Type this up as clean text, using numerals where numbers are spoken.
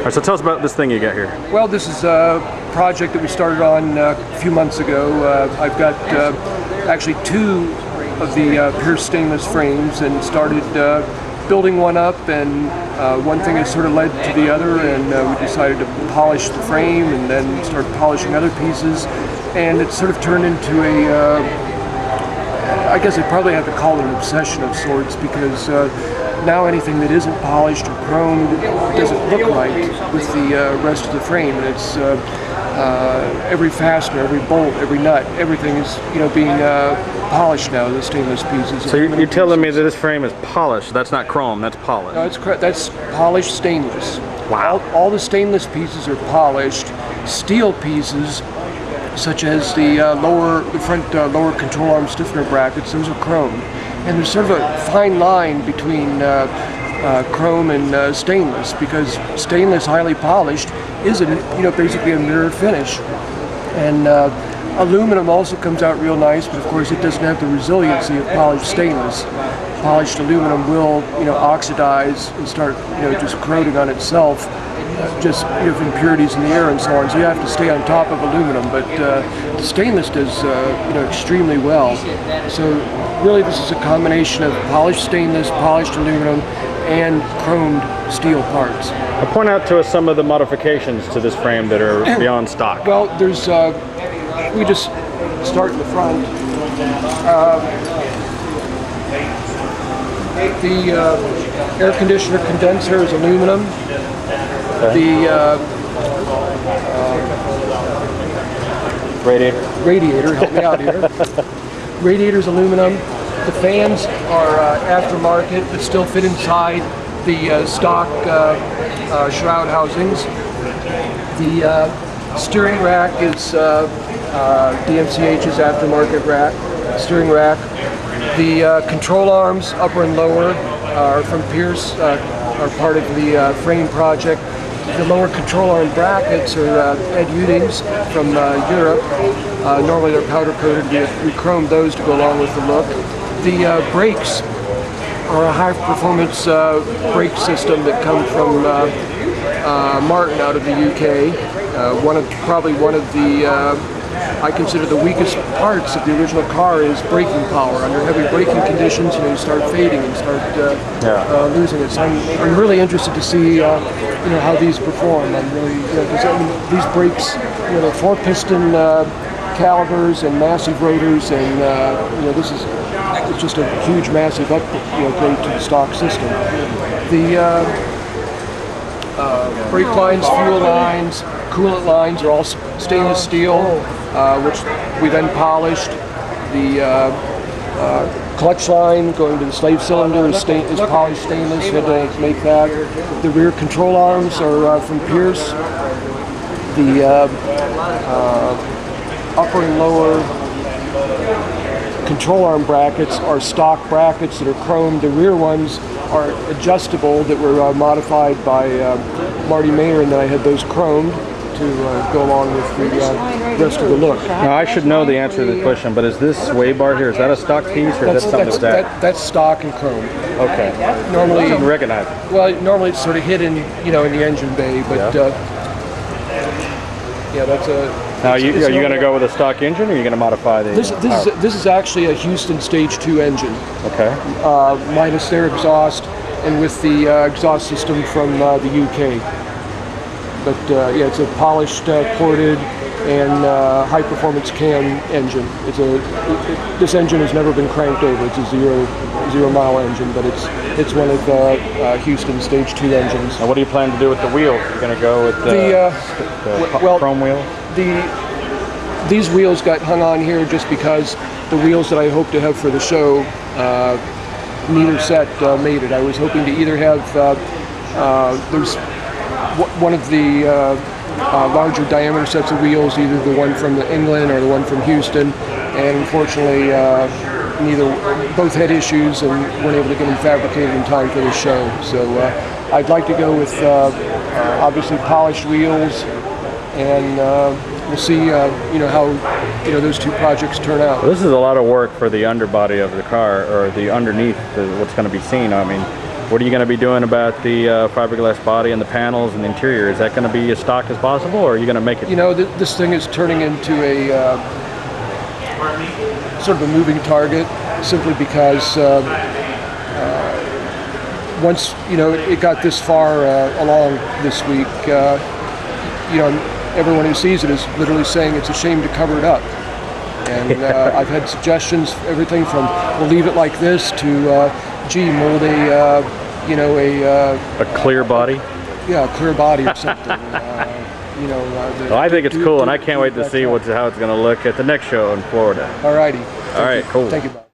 right, so tell us about this thing you got here. Well, this is a project that we started on a few months ago. I've got actually two of the pierced stainless frames and started building one up, and one thing has sort of led to the other, and we decided to polish the frame and then start polishing other pieces, and it sort of turned into a I guess I'd probably have to call it an obsession of sorts, because now anything that isn't polished or chromed doesn't look right with the rest of the frame. And it's every fastener, every bolt, every nut, everything is being polished now. The stainless pieces. So you're telling me that this frame is polished? That's not chrome. That's polished. No, that's polished stainless. Wow. All the stainless pieces are polished. Steel pieces, such as the front lower control arm stiffener brackets, those are chromed. And there's sort of a fine line between chrome and stainless, because stainless, highly polished, is basically a mirror finish. And aluminum also comes out real nice, but of course it doesn't have the resiliency of polished stainless. Polished aluminum will oxidize and start just corroding on itself. Just impurities in the air and so on, so you have to stay on top of aluminum, but the stainless does extremely well. So really this is a combination of polished stainless, polished aluminum, and chromed steel parts. Now point out to us some of the modifications to this frame that are beyond stock. Well, there's we just start in the front. The air conditioner condenser is aluminum. The radiator, help me out here. Radiator's aluminum. The fans are aftermarket, but still fit inside the stock shroud housings. The steering rack is DMCH's aftermarket steering rack. The control arms, upper and lower, are from Pierce, are part of the frame project. The lower control arm brackets are Ed Uding's from Europe. Normally they're powder coated. We chromed those to go along with the look. The brakes are a high performance brake system that come from Martin out of the UK. Probably one of the I consider the weakest parts of the original car is braking power. Under heavy braking conditions, you start fading and start losing it. So I'm really interested to see how these perform. I'm really because these brakes, they're 4-piston calipers and massive rotors, and this is just a huge, massive upgrade to the stock system. The brake lines, fuel lines, coolant lines are all stainless steel, which we then polished. The clutch line going to the slave cylinder is polished stainless. We had to make that. The rear control arms are from Pierce. The upper and lower control arm brackets are stock brackets that are chromed. The rear ones are adjustable that were modified by Marty Mayer, and then I had those chromed to go along with the rest of the look. Now I should know the answer to the question, but is this sway bar here, is that a stock piece, or is that something that's stock and chrome. Okay. Normally, I didn't recognize it. Well, normally it's sort of hidden, in the engine bay, but that's a. Now, are you going to go with a stock engine, or are you going to modify the? This is actually a Houston Stage 2 engine. Okay. Minus their exhaust, and with the exhaust system from the UK. But it's a polished, ported, and high-performance cam engine. This engine has never been cranked over. It's a zero-mile engine, but it's one of Houston Stage 2 engines. Now, what do you plan to do with the wheels? You're going to go with the chrome wheel? These wheels got hung on here just because the wheels that I hope to have for the show, neither set made it. I was hoping to either have there's one of the larger diameter sets of wheels, either the one from England or the one from Houston, and unfortunately both had issues and weren't able to get them fabricated in time for the show. So I'd like to go with obviously polished wheels, and we'll see how those two projects turn out. Well, this is a lot of work for the underbody of the car, or the underneath what's going to be seen. I mean, What are you going to be doing about the fiberglass body and the panels and the interior? Is that going to be as stock as possible, or are you going to make it? You know, this thing is turning into a sort of a moving target, simply because once it got this far along this week, everyone who sees it is literally saying it's a shame to cover it up. And I've had suggestions, everything from we'll leave it like this to gee, mold a clear body. Yeah, a clear body or something. Well, I think it's cool, and I can't wait to see how it's going to look at the next show in Florida. All righty. All right, cool. Thank you, Bob.